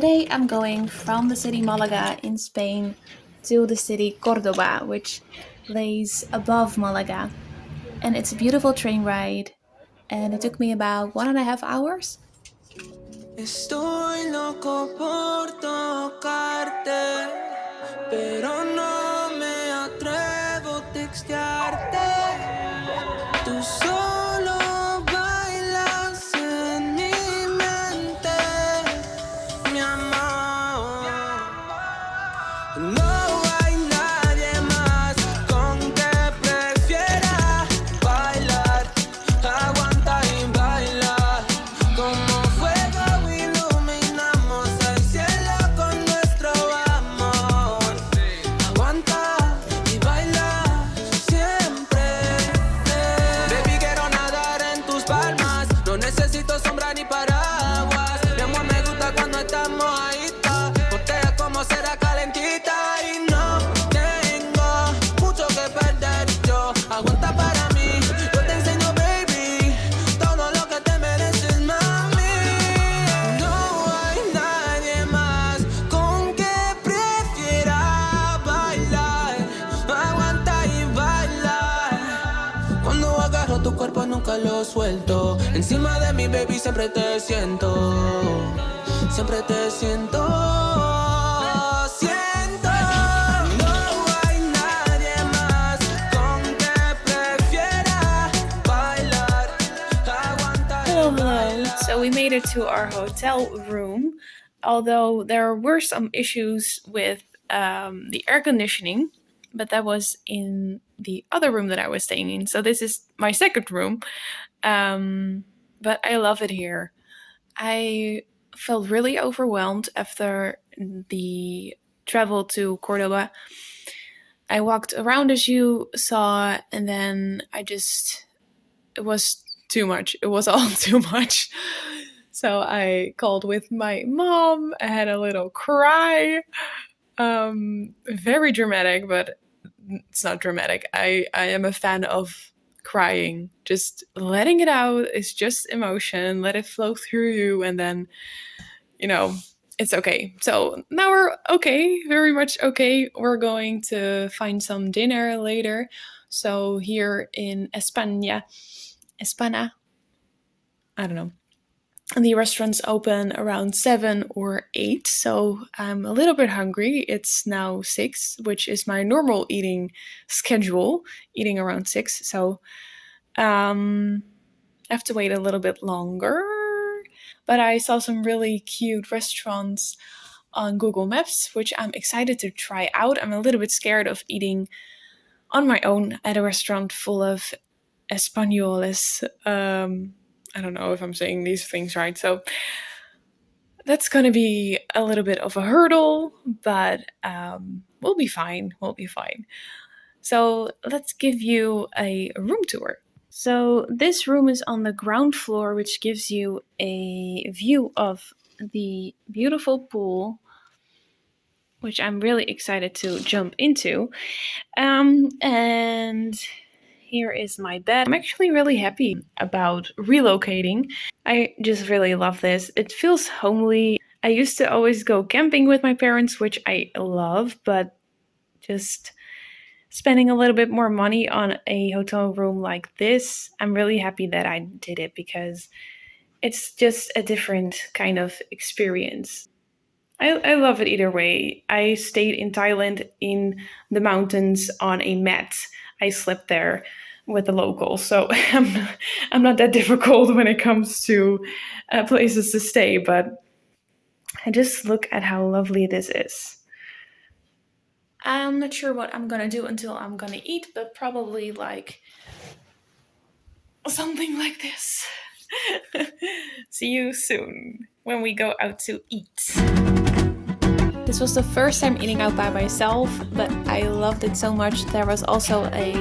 Today I'm going from the city Malaga in Spain to the city Cordoba, which lays above Malaga. And it's a beautiful train ride, and it took me about 1.5 hours. Estoy loco por tocarte, pero no me atrevo a textearte. Tú solo bailas en mi mente, mi amor. No hay nadie más con que prefiera bailar, aguanta y baila. Como fuego iluminamos el cielo con nuestro amor. Aguanta y baila siempre. Baby, quiero nadar en tus palmas. No necesito sombra ni paraguas. Mi amor, me gusta cuando estamos ahí. Botella como será calentita. Y no tengo mucho que perder. Yo aguanta para mí. Yo te enseño, baby, todo lo que te mereces, mami. No hay nadie más con que prefiera bailar. Aguanta y bailar. Cuando agarro tu cuerpo nunca lo suelto. Encima de mi baby siempre te siento. Siempre te siento. Siento. No hay nadie más con que prefiera bailar. Aguanta y Hello, hello. bailar. So we made it to our hotel room, although there were some issues with the air conditioning, but that was in the other room that I was staying in. So this is my second room, but I love it here. I felt really overwhelmed after the travel to Cordoba. I walked around as you saw, and then it was too much. It was all too much. So I called with my mom. I had a little cry. Very dramatic, but it's not dramatic. I am a fan of crying. Just letting it out is just emotion. Let it flow through you, and then, it's okay. So now we're okay, very much okay. We're going to find some dinner later. So here in España, I don't know. And the restaurants open around 7 or 8, so I'm a little bit hungry. It's now 6, which is my normal eating schedule, eating around 6. So I have to wait a little bit longer. But I saw some really cute restaurants on Google Maps, which I'm excited to try out. I'm a little bit scared of eating on my own at a restaurant full of Españoles. I don't know if I'm saying these things right. So that's going to be a little bit of a hurdle, but we'll be fine. We'll be fine. So let's give you a room tour. So this room is on the ground floor, which gives you a view of the beautiful pool, which I'm really excited to jump into. And here is my bed. I'm actually really happy about relocating. I just really love this. It feels homely. I used to always go camping with my parents, which I love, but just spending a little bit more money on a hotel room like this, I'm really happy that I did it because it's just a different kind of experience. I love it either way. I stayed in Thailand in the mountains on a mat. I slept there with the locals, so I'm not that difficult when it comes to places to stay, but I just look at how lovely this is. I'm not sure what I'm gonna do until I'm gonna eat, but probably like something like this. See you soon when we go out to eat. This was the first time eating out by myself, but I loved it so much. There was also a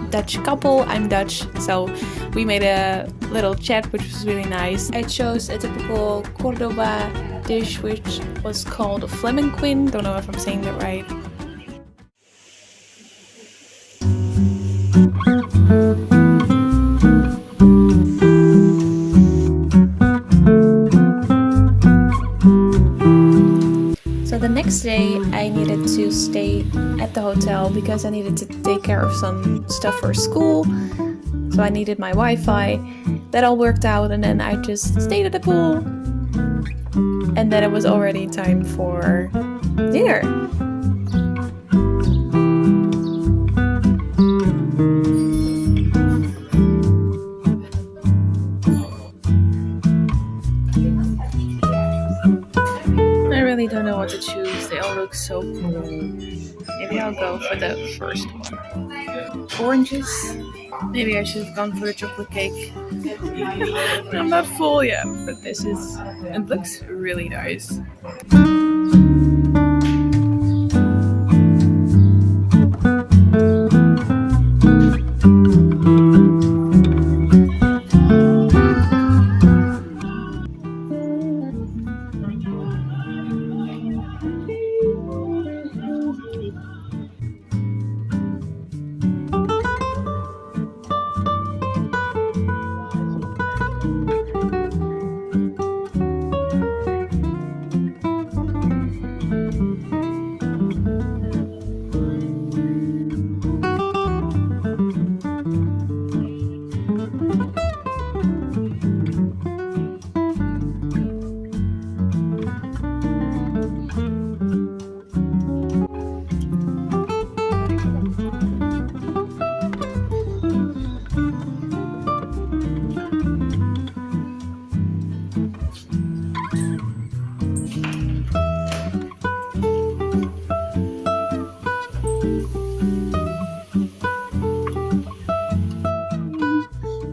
Dutch couple. I'm Dutch, so we made a little chat, which was really nice. I chose a typical Cordoba dish, which was called flamenquin. Don't know if I'm saying that right. the hotel because I needed to take care of some stuff for school. So I needed my Wi-Fi. That all worked out, and then I just stayed at the pool. And then it was already time for dinner. I really don't know what to choose. They all look so cool. Maybe I'll go for the first one. Oranges. Maybe I should have gone for the chocolate cake. I'm not full yet, but it looks really nice.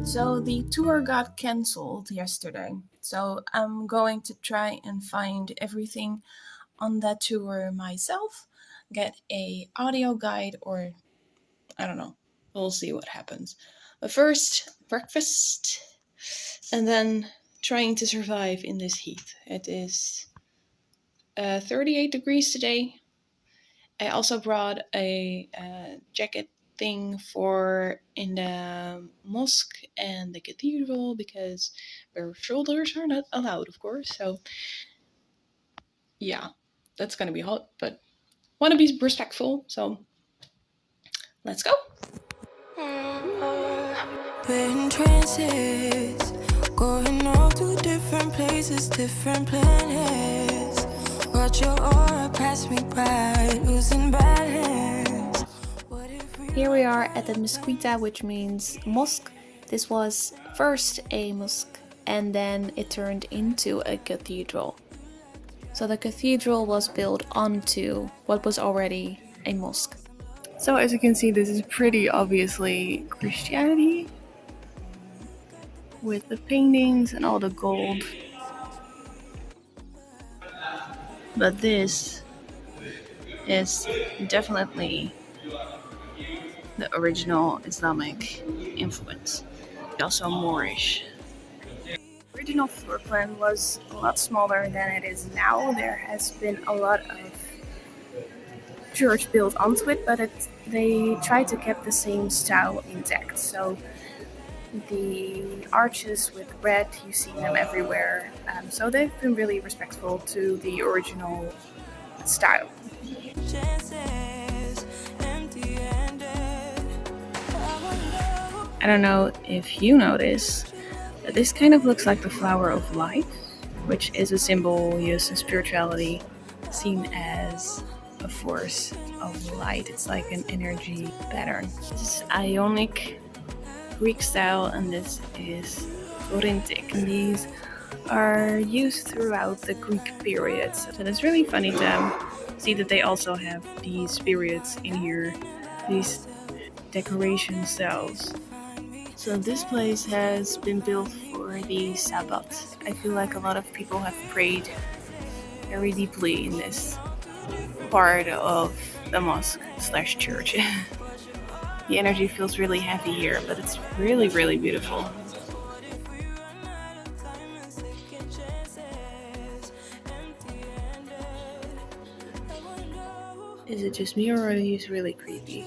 So the tour got cancelled yesterday. So I'm going to try and find everything on that tour myself, get a audio guide, or I don't know. We'll see what happens. But first, breakfast, and then trying to survive in this heat. It is 38 degrees today. I also brought a jacket thing for in the mosque and the cathedral because bare shoulders are not allowed, of course. So yeah, that's gonna be hot, but want to be respectful. So let's go. We're in trances, going off to different places, different planets. Watch your aura pass me by, losing balance. Here we are at the Mesquita, which means mosque. This was first a mosque and then it turned into a cathedral. So the cathedral was built onto what was already a mosque. So as you can see, this is pretty obviously Christianity with the paintings and all the gold. But this is definitely the original Islamic influence, also Moorish. The original floor plan was a lot smaller than it is now. There has been a lot of church built onto it, but they try to keep the same style intact. So the arches with red, you see them everywhere. So they've been really respectful to the original style. I don't know if you notice, but this kind of looks like the flower of life, which is a symbol used in spirituality, seen as a force of light. It's like an energy pattern. This is Ionic Greek style, and this is Corinthic. And these are used throughout the Greek period. So it's really funny to see that they also have these periods in here, these decoration styles. So this place has been built for the Sabbath. I feel like a lot of people have prayed very deeply in this part of the mosque/church. The energy feels really heavy here, but it's really, really beautiful. Is it just me, or are these really creepy?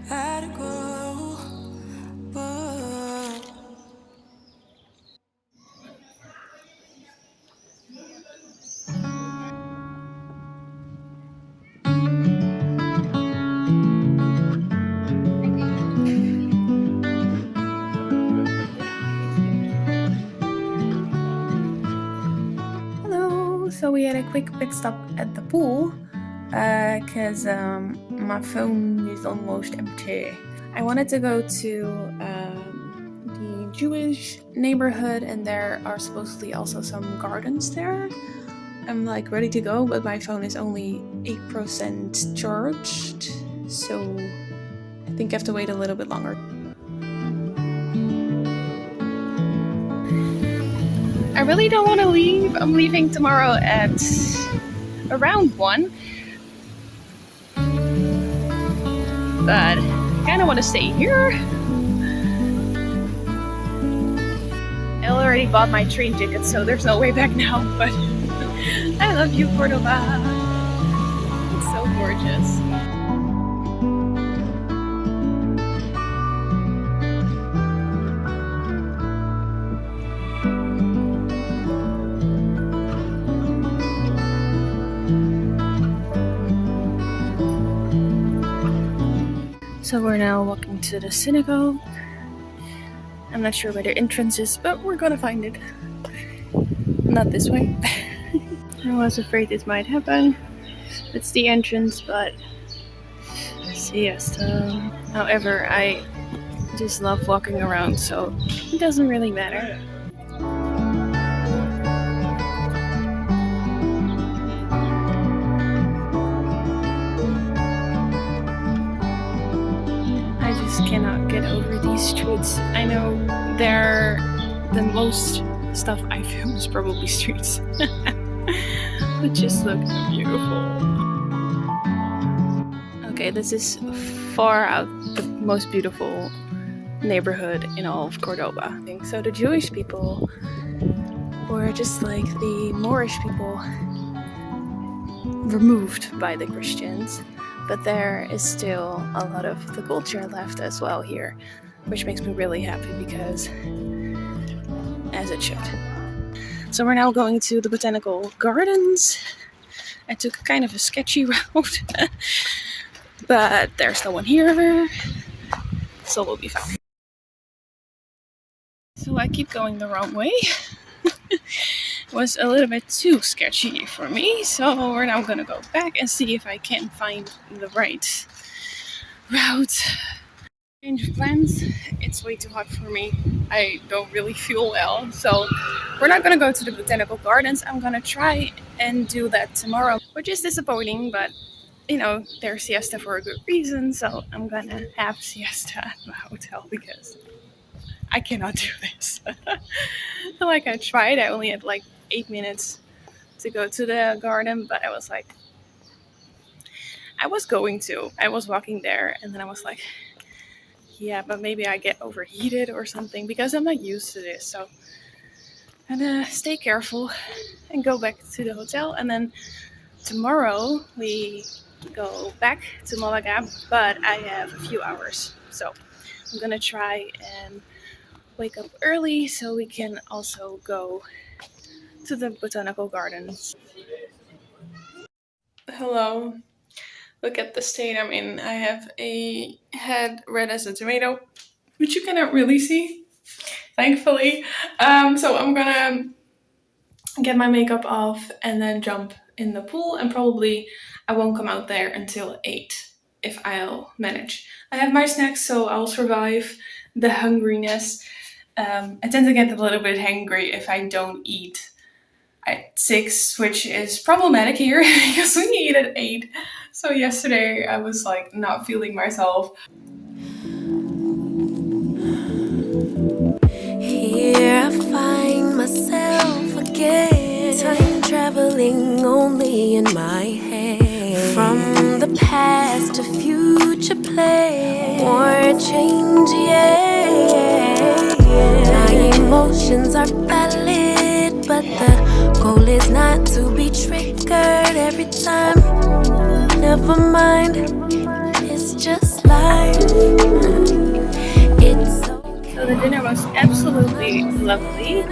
Had to go. So we had a quick pit stop at the pool because my phone is almost empty. I wanted to go to the Jewish neighborhood, and there are supposedly also some gardens there. I'm like ready to go, but my phone is only 8% charged, so I think I have to wait a little bit longer. I really don't want to leave. I'm leaving tomorrow at around 1. But I kind of want to stay here. I already bought my train ticket, so there's no way back now, but I love you, Cordoba. It's so gorgeous. So we're now walking to the synagogue. I'm not sure where the entrance is, but we're gonna find it. Not this way. I was afraid this might happen. It's the entrance, but Siesta. However, I just love walking around, so it doesn't really matter. I just cannot get over these streets. I know they're the most stuff I film is probably streets. But just look beautiful. Okay, this is far out the most beautiful neighborhood in all of Cordoba. So the Jewish people were just like the Moorish people, removed by the Christians. But there is still a lot of the culture left as well here, which makes me really happy because, as it should. So we're now going to the Botanical Gardens. I took kind of a sketchy route, but there's no one here, so we'll be fine. So I keep going the wrong way. Was a little bit too sketchy for me, so we're now gonna go back and see if I can find the right route. Change of plans. It's way too hot for me. I don't really feel well, so we're not gonna go to the Botanical Gardens. I'm gonna try and do that tomorrow, which is disappointing, but you know, there's siesta for a good reason, so I'm gonna have siesta at the hotel because I cannot do this. Like I tried, I only had like 8 minutes to go to the garden, but I was like, I was walking there, and then I was like, yeah, but maybe I get overheated or something because I'm not used to this. So I'm gonna stay careful and go back to the hotel, and then tomorrow we go back to Malaga, but I have a few hours, so I'm gonna try and wake up early so we can also go to the Botanical Gardens. Hello. Look at the state I'm in. I have a head red as a tomato, which you cannot really see, thankfully. So I'm gonna get my makeup off and then jump in the pool, and probably I won't come out there until 8 if I'll manage. I have my snacks, so I'll survive the hungriness. I tend to get a little bit hangry if I don't eat at 6, which is problematic here because we eat at 8. So yesterday I was like not feeling myself. Here I find myself again, time traveling only in my head. From the past to future play, or change, yeah. My emotions are valid, but the goal is not to be triggered every time. Never mind, it's just life. It's okay. So the dinner was absolutely lovely. I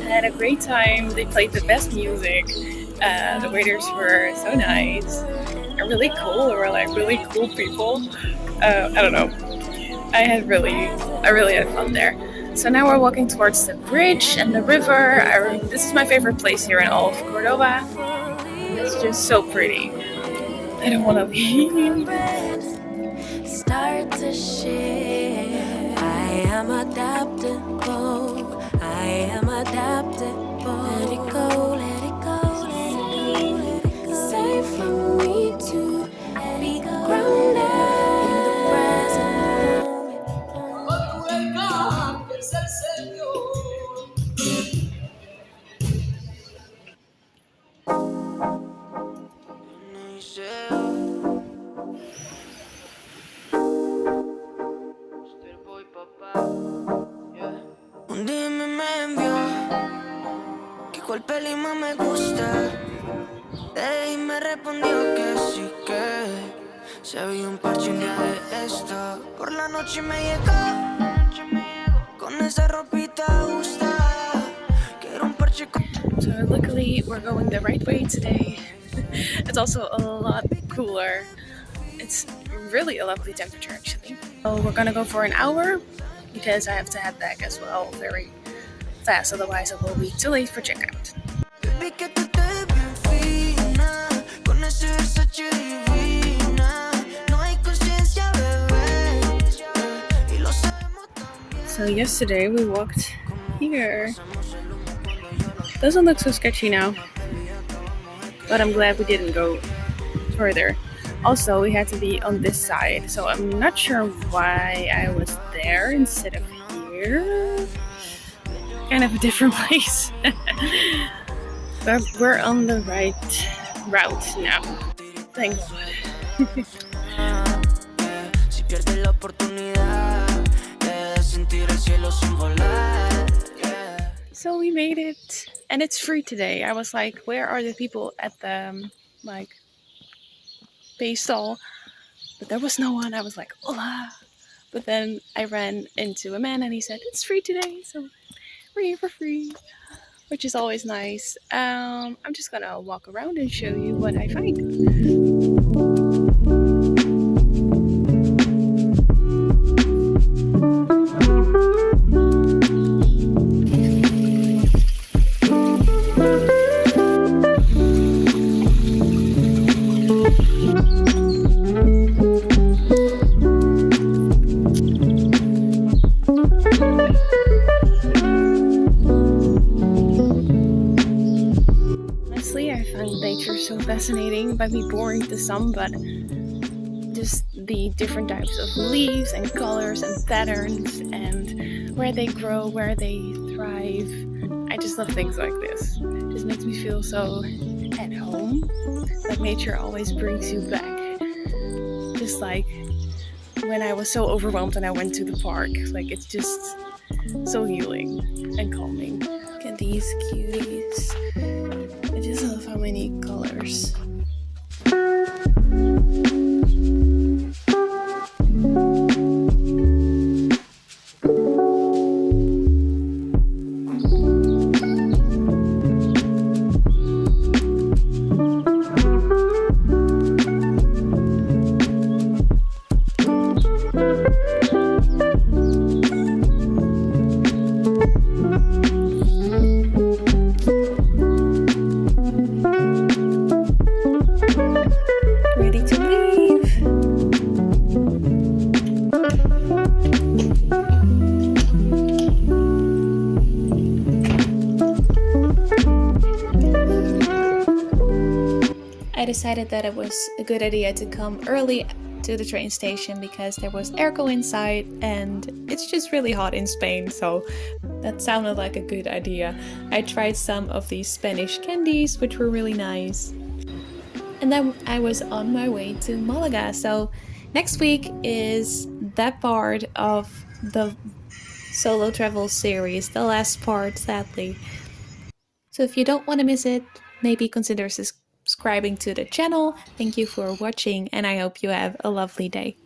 had a great time. They played the best music. The waiters were so nice and really cool. They were like really cool people. I don't know. I really had fun there. So now we're walking towards the bridge and the river. This is my favorite place here in all of Cordoba. It's just so pretty. I don't want to leave. Start to share. I am adaptable. I am adaptable. Let it go, let it go, let it go, let it go. Safe for me to be grounded in the present moment. Un dime me envió que cuál peli más me gusta. Ey, me respondió que sí, que se había un parche un día de esto. Por la noche me llegó con esa ropita ajustada. Que era un parche con... So luckily we're going the right way today. It's also a lot cooler. It's really a lovely temperature actually. So we're gonna go for an hour because I have to head back as well very fast, otherwise I will be too late for checkout. Vi que tú te ves bien fina, con ese Versace divina. No hay conciencia, bebé, y lo sabemos también. So yesterday we walked here. Doesn't look so sketchy now, but I'm glad we didn't go further. Also, we had to be on this side, so I'm not sure why I was there instead of here. Kind of a different place. But we're on the right route now. Thank God. Si pierdes la oportunidad de sentir el cielo sin volar. So we made it, and it's free today. I was like, where are the people at the pay stall? But there was no one. I was like, hola. But then I ran into a man and he said, it's free today, so we're here for free, which is always nice. I'm just gonna walk around and show you what I find. Honestly, I find nature so fascinating. Might be boring to some, but just the different types of leaves and colors and patterns and where they grow, where they thrive. I just love things like this. It just makes me feel so at home. Like nature always brings you back. Just like when I was so overwhelmed and I went to the park. Like it's just so healing and calming. Look at these cuties. I just love how many colors. Ready to leave. I decided that it was a good idea to come early to the train station because there was airco inside and it's just really hot in Spain, so that sounded like a good idea. I tried some of these Spanish candies, which were really nice. And then I was on my way to Malaga. So next week is that part of the solo travel series, the last part, sadly. So if you don't want to miss it, maybe consider subscribing to the channel. Thank you for watching, and I hope you have a lovely day.